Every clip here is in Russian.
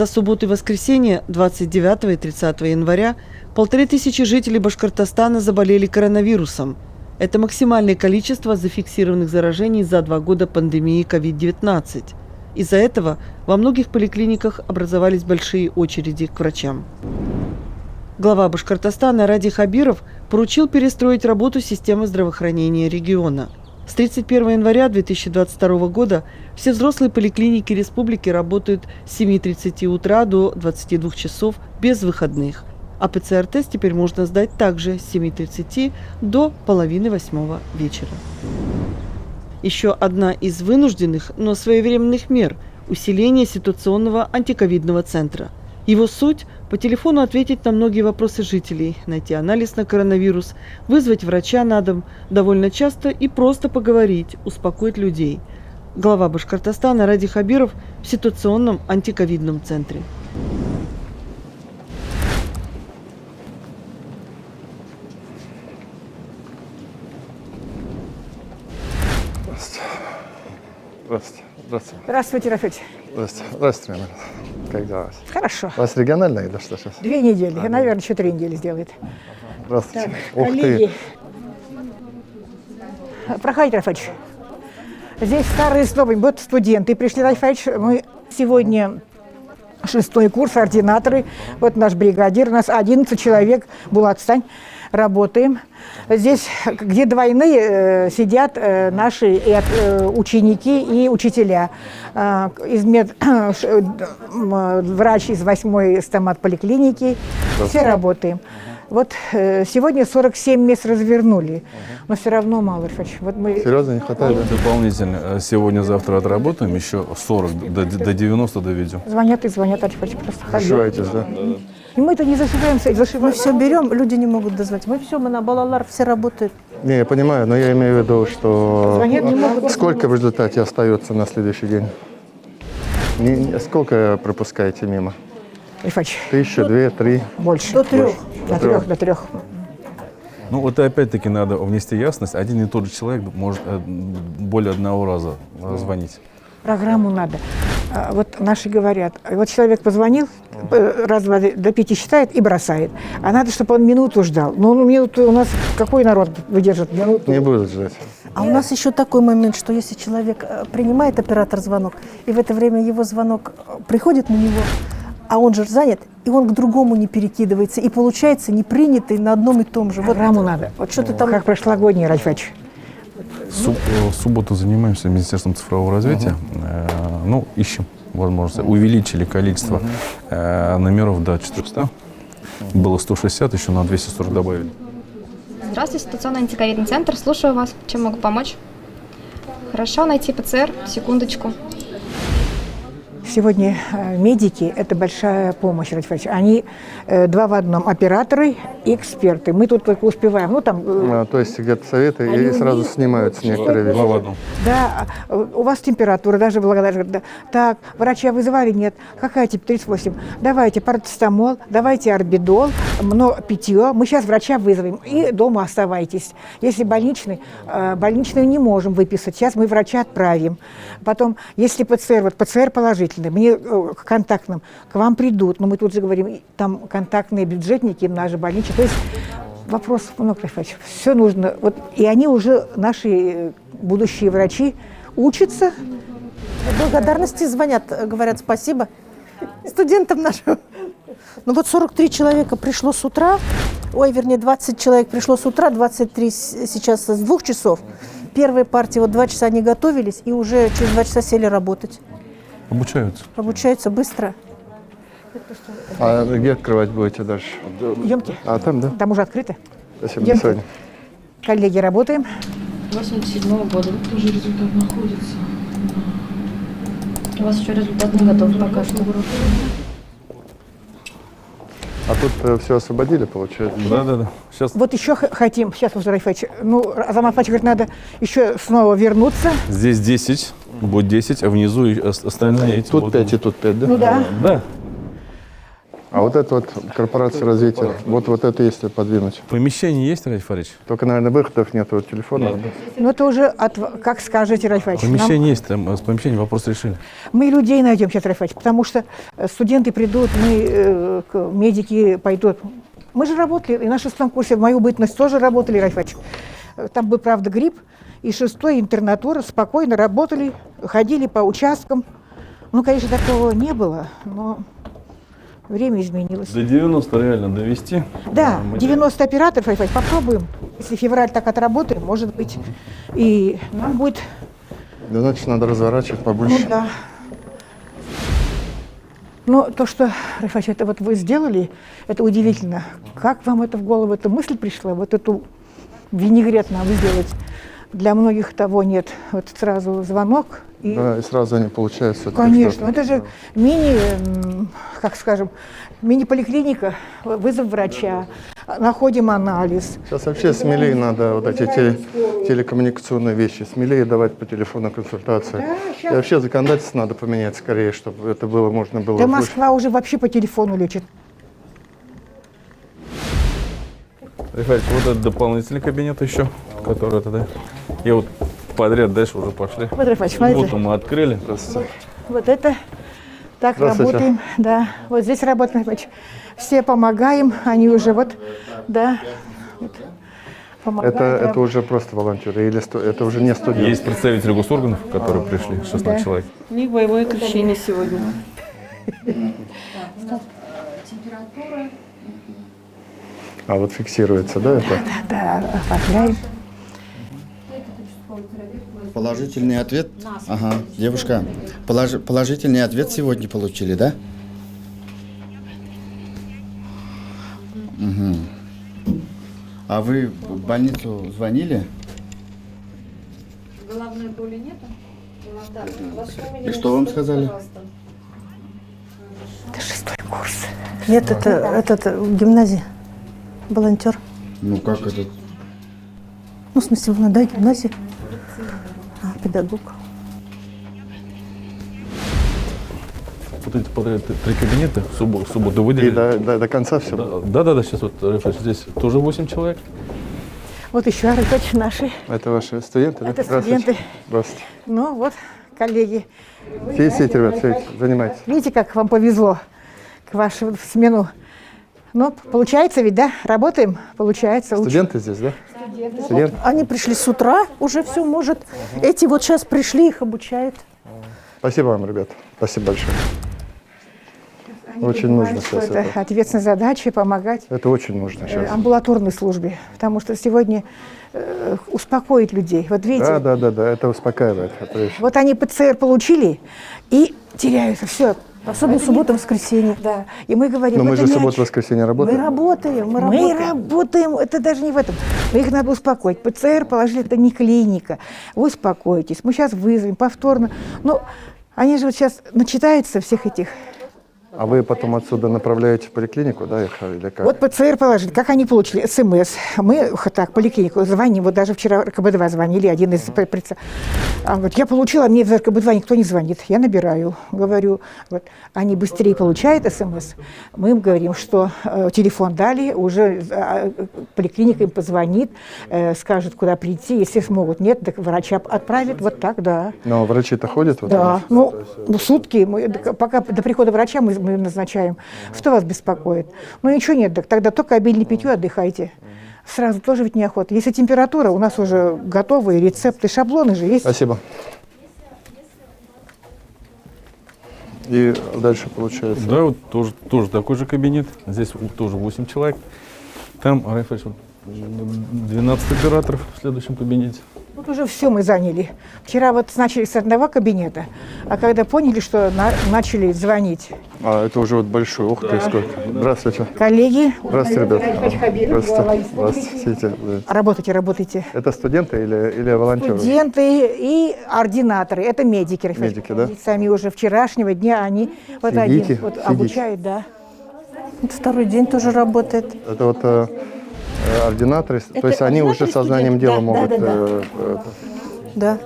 За субботу и воскресенье 29 и 30 января 1500 жителей Башкортостана заболели коронавирусом. Это максимальное количество зафиксированных заражений за 2 года пандемии COVID-19. Из-за этого во многих поликлиниках образовались большие очереди к врачам. Глава Башкортостана Ради Хабиров поручил перестроить работу системы здравоохранения региона. С 31 января 2022 года все взрослые поликлиники республики работают с 7:30 утра до 22 часов без выходных. А ПЦР-тест теперь можно сдать также с 7:30 до 7:30 вечера. Еще одна из вынужденных, но своевременных мер – усиление ситуационного антиковидного центра. Его суть – по телефону ответить на многие вопросы жителей, найти анализ на коронавирус, вызвать врача на дом довольно часто и просто поговорить, успокоить людей. Глава Башкортостана Ради Хабиров в ситуационном антиковидном центре. Здравствуйте. Здравствуйте. Здравствуйте, Рафик. Здравствуйте. Здравствуйте, Рамиль. Как дела? Хорошо. У вас региональная или что сейчас? 2 недели. Наверное, еще 3 недели сделает. Здравствуйте. Так, Ух коллеги. ты. Проходите, Рафаич. Здесь старые с новыми. Вот студенты пришли, Рафаич. Мы сегодня 6-й курс, ординаторы. Вот наш бригадир. У нас 11 человек. Булат, встань. Работаем. Здесь, где двойные, сидят наши ученики и учителя. Врач из 8-й стомат-поликлиники. Все работаем. Вот сегодня 47 мест развернули, но все равно мало. Вот мы... Серьезно, не хватает? Да? Дополнительно. Сегодня-завтра отработаем, еще 40, до 90 доведем. Звонят и звонят, просто Зашиваетесь, да? И мы-то не зашиваемся, Мы все берем, люди не могут дозвать. Мы на Балалар, все работают. Не, я понимаю, но я имею в виду, что Звонят, не могут. сколько в результате остается на следующий день? Сколько пропускаете мимо? Ильфач, 1000, 2, 3? больше. До 3. До 3. Ну, вот опять-таки надо внести ясность. Один и тот же человек может более одного раза звонить. Программу надо. Вот наши говорят, вот человек позвонил, раз-два до 5 считает и бросает. А надо, чтобы он минуту ждал. Но минуту у нас какой народ выдержит минуту? Не будут ждать. А у нас еще такой момент, что если человек принимает оператор звонок, и в это время его звонок приходит на него, а он же занят, и он к другому не перекидывается, и получается не принятый на одном и том же. Программу надо. Вот что-то там... Как прошлогодний, Ральфач. В субботу занимаемся Министерством цифрового развития. Ну, ищем возможность. Увеличили количество номеров до 400. Было 160, еще на 240 добавили. Здравствуйте, ситуационный антиковидный центр. Слушаю вас. Чем могу помочь? Хорошо, найти ПЦР. Секундочку. Сегодня медики – это большая помощь, Рафач. Они 2 в 1, операторы и эксперты. Мы тут только успеваем. Ну, там, То есть где-то советы и сразу снимаются некоторые вещи. 2 в 1. Да, у вас температура, даже благодаря. Да. Так, врача вызывали? Нет. Какая типа 38? Давайте парацетамол, давайте орбидол, питье. Мы сейчас врача вызовем и дома оставайтесь. Если больничную не можем выписать, сейчас мы врача отправим. Потом, если ПЦР положительный, мне к контактным, к вам придут, но мы тут же говорим, там контактные бюджетники, наши больничные. То есть вопросов много, Рафач. Все нужно. Вот, и они уже, наши будущие врачи, учатся. Благодарности звонят, говорят спасибо студентам нашим. Ну вот 43 человека пришло с утра, 20 человек пришло с утра, 23 сейчас с 2 часов. Первая партия, 2 часа они готовились и уже через 2 часа сели работать. Обучаются. Обучаются быстро. А где открывать будете дальше? Идемте. А там, да? Там уже открыто. Спасибо, до свидания. Коллеги, работаем. 87-го года. Тоже результат находится. У вас еще результат не готов пока что. А тут все освободили, получается? Да. Сейчас Вот еще хотим, сейчас, Рафач, Азамат Фач говорит, надо еще снова вернуться. здесь 10, будет 10, а внизу остальные эти. Тут будут. 5 и тут 5, да? Ну да. Да. А вот это вот корпорация развития, вот это если подвинуть. Помещение есть, Ральф Фарич? Только, наверное, выходов нет от телефона. Ну, это уже, как скажете, Ральф Ильич. Помещение есть, там с помещением вопрос решили. Мы людей найдем сейчас, Ральф Ильич, потому что студенты придут, медики пойдут. Мы же работали, и на 6-м курсе в мою бытность тоже работали, Ральф Ильич. Там был, правда, грипп, и 6-й интернатура спокойно работали, ходили по участкам. Ну, конечно, такого не было, но время изменилось. До 90 реально довести. Да, 90 операторов, Ральф Ильич, попробуем. Если февраль так отработаем, может быть, и нам будет... Да, значит, надо разворачивать побольше. Ну, да. Но то, что, Ральф Ильич, это вот вы сделали, это удивительно. Как вам это в голову, эта мысль пришла, вот эту винегрет нам сделать? Для многих того нет. Вот сразу звонок. И... Да, и сразу они получают все. Конечно, это же как скажем, мини-поликлиника, вызов врача, находим анализ. Сейчас вообще смелее надо вот эти телекоммуникационные вещи, смелее давать по телефону консультацию. Да, И вообще законодательство надо поменять скорее, чтобы это было можно было. Да Москва уже вообще по телефону лечит. Рифаич, вот этот дополнительный кабинет еще, который это, да? И вот подряд дальше уже пошли. Вот, Рифаич, смотрите. Вот мы открыли. Вот это так Здравствуйте. работаем. Да, вот здесь работаем, Рифаич. Все помогаем, они уже вот, да, вот, помогают. Это уже просто волонтеры, или это уже не студенты? Есть представители госорганов, которые пришли, 16 человек. У них боевое крещение сегодня. А вот фиксируется, да, это? Да, оформляем. Положительный ответ. Ага, девушка, положительный ответ сегодня получили, да? Угу. А вы в больницу звонили? Головной боли нету? И что вам сказали? Это 6-й курс. Нет, это в гимназии. Волонтер. Ну как это? Ну, в смысле, да, гимназии. Педагог. Вот эти подряд 3 кабинета в субботу И выделили. до конца все. Да, сейчас вот, Рифаич, здесь тоже 8 человек. Вот еще Рифаич наши. Это ваши студенты, да? Это Здравствуйте. студенты. Здравствуйте. Ну вот, коллеги. Сидите, ребят, сидите, занимайтесь. Видите, как вам повезло к вашему смену. Ну, получается ведь, да? Работаем, получается. Лучше. Студенты здесь, да? Студенты. Они пришли с утра, уже все, может. Эти вот сейчас пришли, их обучают. Спасибо вам, ребят. Спасибо большое. Очень нужно Понимают, что сейчас это это. ответственная задача помогать Это очень нужно сейчас. амбулаторной службе, потому что сегодня успокоить людей. Вот видите, Да, это успокаивает. Это вещь. вот они ПЦР получили и теряются, все. Особенно суббота, воскресенье. Да. И мы говорим, Но мы это же мяч. субботу-воскресенье Мы работаем. работаем, Мы работаем, это даже не в этом. Но их надо успокоить. ПЦР положили, это не клиника. Вы успокойтесь, мы сейчас вызовем повторно. Но они же вот сейчас начитаются всех этих. А вы потом отсюда направляете в поликлинику, да, их или как? Вот ПЦР положили, как они получили? СМС. Мы так, в поликлинику звоним, вот даже вчера РКБ-2 звонили, один из Он говорит, я получила, мне в РКБ-2 никто не звонит. Я набираю, говорю, вот, они быстрее получают СМС. Мы им говорим, что телефон дали, уже поликлиника им позвонит, скажет, куда прийти, если смогут. Нет, так врача отправят, вот так, да. Но врачи-то ходят? Вот Да, у нас? ну, сутки, пока до прихода врача мы назначаем. Что вас беспокоит? Ну, ничего нет, так тогда только обильное питье отдыхайте. Сразу тоже ведь неохота. Если температура, у нас уже готовые рецепты, шаблоны же есть. Спасибо. И дальше получается. Да, вот тоже такой же кабинет. Здесь тоже 8 человек. Там, Рифаич, 12 операторов в следующем кабинете. Тут уже все мы заняли. Вчера вот начали с одного кабинета, а когда поняли, что начали звонить А это уже вот большой. Ух ты, сколько. Здравствуйте. коллеги, Здравствуйте, ребята. Здравствуйте. Сидите. работайте. Это студенты или волонтеры? Студенты и ординаторы, это медики. Рифаич. Медики, да? Сами уже вчерашнего дня они вот Сидите, один вот сидите. обучают, да. Вот второй день тоже работает. Это вот ординаторы, то есть они уже сознанием дела могут. Да.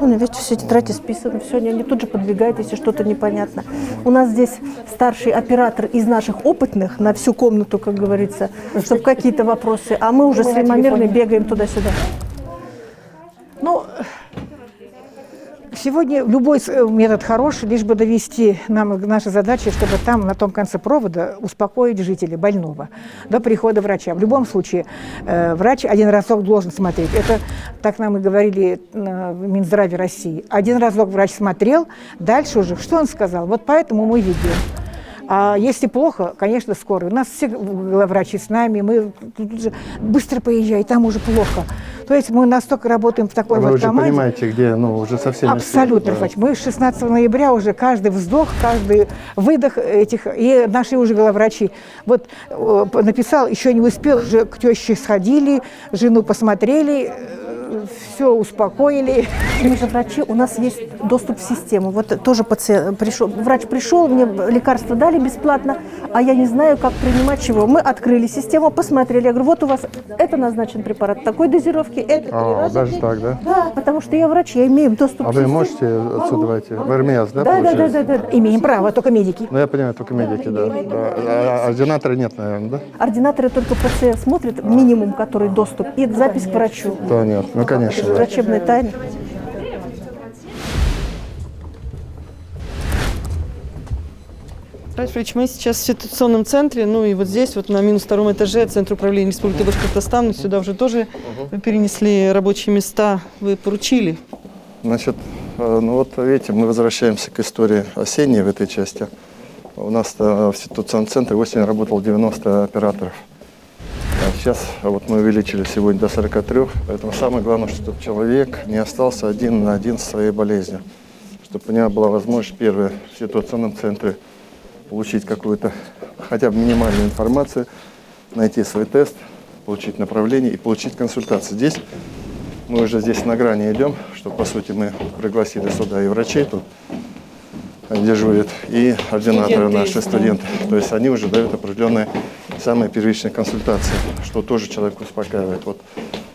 Ну, видите, все тетради списаны, все, они тут же подбегают, если что-то непонятно. У нас здесь старший оператор из наших опытных на всю комнату, как говорится, чтобы какие-то вопросы, а мы уже с ремомерной бегаем туда-сюда. Ну, сегодня любой метод хорош, лишь бы довести нам наши задачи, чтобы там, на том конце провода, успокоить жителя больного до прихода врача. В любом случае, врач один разок должен смотреть. Это, так нам и говорили в Минздраве России. Один разок врач смотрел, дальше уже, что он сказал? Вот поэтому мы ведем. А если плохо, конечно, скорая. У нас все врачи с нами, мы тут же быстро поезжай, там уже плохо. То есть мы настолько работаем в такой Вы вот уже команде. понимаете, где, уже со всеми... Абсолютно, Да. Фач. Мы с 16 ноября уже каждый вздох, каждый выдох этих, и наши уже главврачи. Вот написал, еще не успел, уже к теще сходили, жену посмотрели, все успокоили. Мы же врачи, у нас есть доступ в систему. Вот тоже пациент пришел, врач пришел, мне лекарства дали бесплатно, а я не знаю, как принимать чего. Мы открыли систему, посмотрели. Я говорю, вот у вас это назначен препарат такой дозировки, это 3 раза Даже в день. так, да? Да, потому что я врач, я имею доступ А к вы системе. можете отсюда войти? В РМС, да, Да. получается? Имеем право, только медики. Ну, я понимаю, только медики, да. А ординатора нет, наверное, да? Ординаторы только пациент смотрит, минимум, который доступ, и запись к врачу. Да, нет. Ну, конечно, да. Врачебная тайна. Райфович, мы сейчас в ситуационном центре, ну и вот здесь, вот на -2 этаже, Центр управления Республики Башкортостан, сюда уже тоже перенесли рабочие места, вы поручили. Значит, ну вот видите, мы возвращаемся к истории осенней в этой части. У нас в ситуационном центре осенью работало 90 операторов. А сейчас вот мы увеличили сегодня до 43, поэтому самое главное, чтобы человек не остался один на один со своей болезнью. Чтобы у него была возможность, первое, в ситуационном центре получить какую-то хотя бы минимальную информацию, найти свой тест, получить направление и получить консультацию. Здесь мы уже здесь на грани идем, что по сути мы пригласили сюда и врачей тут дежурят, и ординаторы наши, студенты. То есть они уже дают определенные самые первичные консультации, что тоже человека успокаивает. Вот.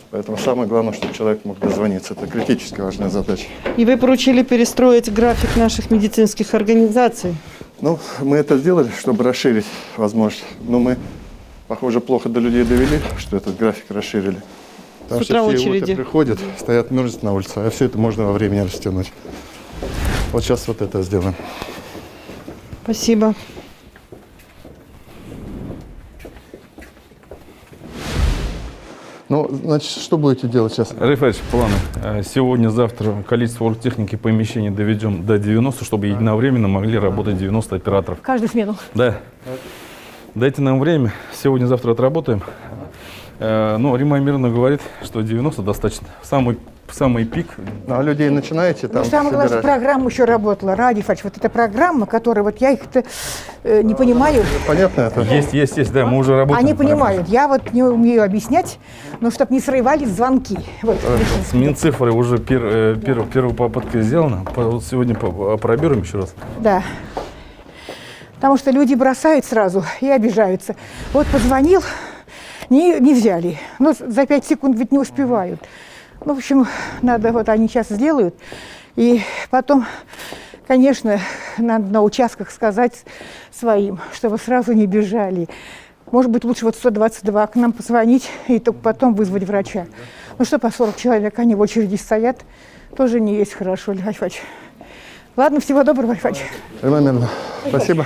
Поэтому самое главное, чтобы человек мог дозвониться. Это критически важная задача. И вы поручили перестроить график наших медицинских организаций. Ну, мы это сделали, чтобы расширить возможность. Но мы, похоже, плохо до людей довели, что этот график расширили. Потому С утра что все очереди. вот приходят, стоят, мерзнут на улице, а все это можно во времени растянуть. Вот сейчас вот это сделаем. Спасибо. Ну, значит, что будете делать сейчас? Райфович, планы. Сегодня-завтра количество оргтехники помещений доведем до 90, чтобы единовременно могли работать 90 операторов. Каждую смену. Да. Дайте нам время. Сегодня-завтра отработаем. Ну, Рима Мирна говорит, что 90 достаточно. Самый пик. Ну, а людей начинаете там Ну, самое главное, что собирать? программа еще работала. Ради Фач, вот эта программа, которая, вот я их-то не понимаю. Понятно это? Есть, да, мы уже работаем. Они понимают. Я вот не умею объяснять, но чтобы не срывались звонки. Вот. С Минцифрой уже первая попытка сделана. Вот сегодня опробируем еще раз. Да. Потому что люди бросают сразу и обижаются. Вот позвонил, не взяли. Ну, за 5 секунд ведь не успевают. Ну, в общем, надо, вот они сейчас сделают. И потом, конечно, надо на участках сказать своим, чтобы сразу не бежали. Может быть, лучше вот 122 к нам позвонить и только потом вызвать врача. Ну что, по 40 человек, они в очереди стоят, тоже не есть хорошо, Альфач. Ладно, всего доброго, Альфач. Римма Мирна, спасибо.